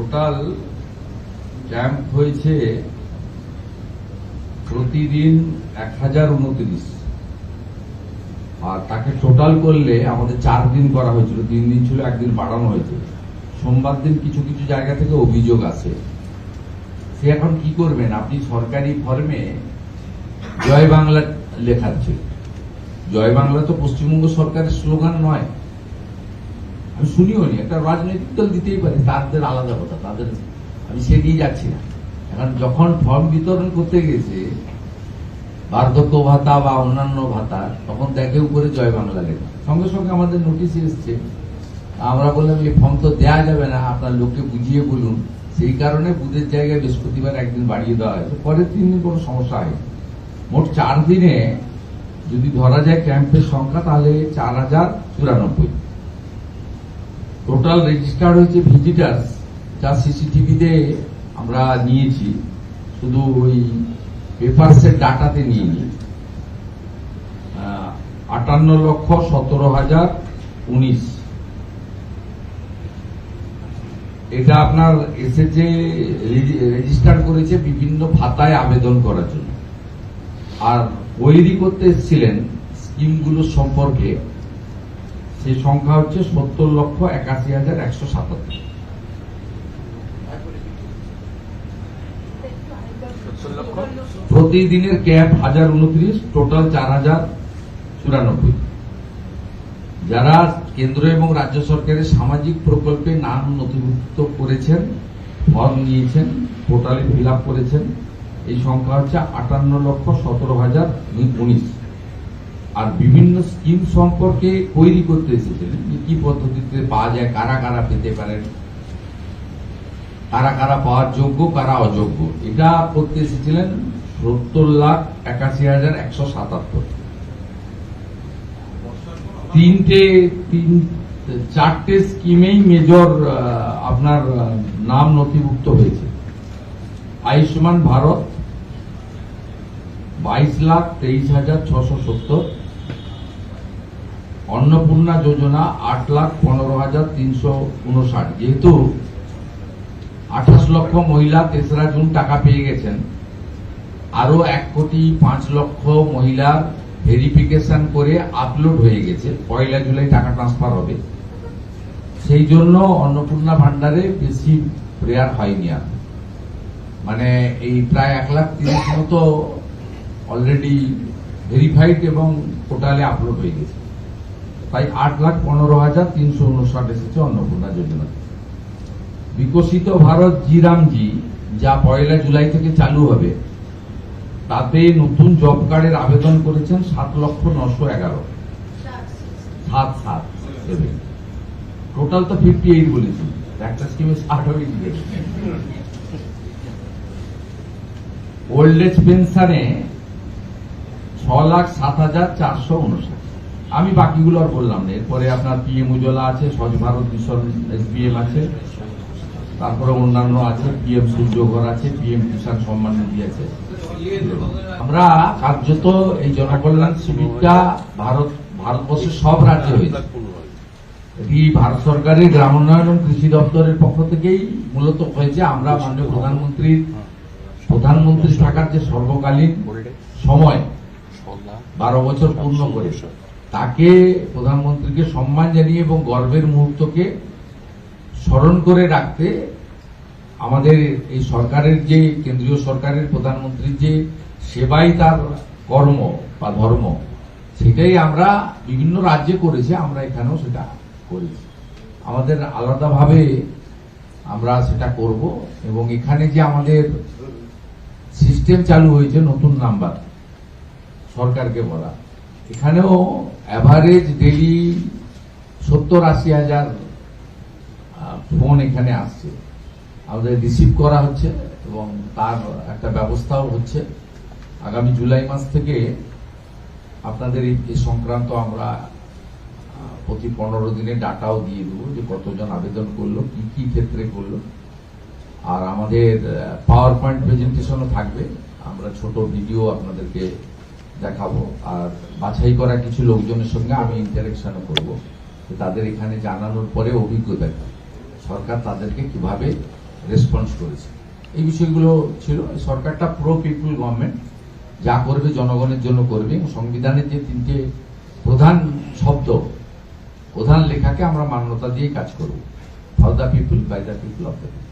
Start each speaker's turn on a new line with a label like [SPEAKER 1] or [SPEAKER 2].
[SPEAKER 1] Total camp হয়েছে প্রতিদিন 1029, আর তাকে টোটাল করলে আমাদের 4 দিন করা হয়েছিল, 3 দিন ছিল, 1 দিন বাড়ানো হয়েছে। সোমবার দিন কিছু কিছু জায়গা থেকে অভিযোগ আছে। সে এখন কি করবেন, আপনি সরকারি ফর্মে জয় বাংলা লেখাচ্ছে। জয় বাংলা তো পশ্চিমবঙ্গ সরকারের স্লোগান নয়, আমি শুনিও নি। একটা রাজনৈতিক দল দিতেই পারে, তাদের আলাদা কথা, তাদের আমি সেদিকে যাচ্ছি না। এখন যখন ফর্ম বিতরণ করতে গেছে বার্ধক্য ভাতা বা অন্যান্য ভাতা, তখন দেখে উপরে জয় বাংলা লেখা। সঙ্গে সঙ্গে আমাদের নোটিশ এসছে। আমরা বললাম এই ফর্ম তো দেওয়া যাবে না, আপনার লোককে বুঝিয়ে বলুন। সেই কারণে বুধের জায়গায় বৃহস্পতিবার 1 দিন বাড়িয়ে দেওয়া হয়েছে। পরের 3 দিন কোনো সমস্যা হয়নি। মোট 4 দিনে যদি ধরা যায় ক্যাম্পের সংখ্যা, তাহলে 4094। টোটাল রেজিস্টার্ড হয়েছে ভিজিটার্স, যা সিসিটিভিতে আমরা নিয়েছি, শুধু ওই পেপারসের ডাটাতে নিয়ে নিই, 58,17,019। এটা আপনার এসেছে, রেজিস্টার করেছে বিভিন্ন ভাতায় আবেদন করার জন্য। আর কোয়েরি করতে এসেছিলেন স্কিমগুলো সম্পর্কে, সেই সংখ্যা হচ্ছে 70,81,177। প্রতিদিনের ক্যাম্প 1029, টোটাল 4094। যারা কেন্দ্র এবং রাজ্য সরকারের সামাজিক প্রকল্পে নাম নথিভুক্ত করেছেন, ফর্ম নিয়েছেন, পোর্টালে ফিল আপ করেছেন, এই সংখ্যা হচ্ছে 58,17,019। আর বিভিন্ন স্কিম সম্পর্কে কোয়েরি করতে এসেছিলেন, কি পদ্ধতিতে পাওয়া যায়, কারা কারা পেতে পারেন, কারা কারা পাওয়ার যোগ্য, কারা অযোগ্য, এটা করতে এসেছিলেন 70,81,177। 4টে স্কিমেই মেজর আপনার নাম নথিভুক্ত হয়েছে। আয়ুষ্মান ভারত 22,23,670, অন্নপূর্ণা যোজনা 8,15,359। যেহেতু 28 লক্ষ মহিলা 3রা জুন টাকা পেয়ে গেছেন, আরো 1,05,00,000 মহিলার ভেরিফিকেশন করে আপলোড হয়ে গেছে, 1 জুলাই টাকা ট্রান্সফার হবে। সেই জন্য অন্নপূর্ণা ভান্ডারে বেশি প্রেয়ার হয়নি। আর মানে এই প্রায় 1,30,000 মতো অলরেডি ভেরিফাইড এবং পোর্টালে আপলোড হয়ে গেছে। তাই 8,15,359 এসেছে অন্নপূর্ণা যোজনা। বিকশিত ভারত জি-রামজি, যা 1 জুলাই থেকে চালু হবে, তাতে নতুন জব কার্ডের আবেদন করেছেন 7,911,000। 7 টোটাল তো 58 বলেছি, একটা স্কিমে 60 হয়ে গেছে। ওল্ড এজ পেনশনে 6,07,459। আমি বাকিগুলো আর বললাম না। এরপরে আপনার পিএম উজ্জ্বলা আছে, স্বচ্ছ ভারত মিশন এসবিএম আছে, তারপরে অন্যান্য আছে, পিএম সূর্যঘর আছে, পিএম কিষাণ সম্মান নিধি আছে। আমরা কার্যত এই জনকল্যাণ শিবিরটা ভারতবর্ষের সব রাজ্যে হয়েছে। এটি ভারত সরকারের গ্রামোন্নয়ন এবং কৃষি দপ্তরের পক্ষ থেকেই মূলত হয়েছে। আমরা মাননীয় প্রধানমন্ত্রী থাকার যে সর্বকালীন সময় 12 বছর পূর্ণ করে, তাকে প্রধানমন্ত্রীকে সম্মান জানিয়ে এবং গর্বের মুহূর্তকে স্মরণ করে রাখতে আমাদের এই সরকারের যে কেন্দ্রীয় সরকারের প্রধানমন্ত্রীর যে সেবাই তার কর্ম বা ধর্ম, সেটাই আমরা বিভিন্ন রাজ্যে করেছি, আমরা এখানেও সেটা করেছি। আমাদের আলাদাভাবে আমরা সেটা করব। এবং এখানে যে আমাদের সিস্টেম চালু হয়েছে, নতুন নাম্বার সরকারকে বলা, এখানেও অ্যাভারেজ ডেইলি 70-80 হাজার ফোন এখানে আসছে, আমাদের রিসিভ করা হচ্ছে এবং তার একটা ব্যবস্থাও হচ্ছে। আগামী জুলাই মাস থেকে আপনাদের এই সংক্রান্ত আমরা প্রতি 15 দিনে ডাটাও দিয়ে দেবো, যে কতজন আবেদন করলো, কি কি ক্ষেত্রে করলো। আর আমাদের পাওয়ার পয়েন্ট প্রেজেন্টেশনও থাকবে, আমরা ছোট ভিডিও আপনাদেরকে দেখাবো। আর বাছাই করা কিছু লোকজনের সঙ্গে আমি ইন্টারেকশনও করবো, তাদের এখানে জানানোর পরে অভিজ্ঞতা সরকার তাদেরকে কিভাবে রেসপন্স করেছে। এই বিষয়গুলো ছিল। সরকারটা প্রো পিপল গভর্নমেন্ট, যা করবে জনগণের জন্য করবে। এবং সংবিধানের যে 3টে প্রধান শব্দ, প্রধান লেখাকে আমরা মান্যতা দিয়ে কাজ করব। For the people, by the people, of the people.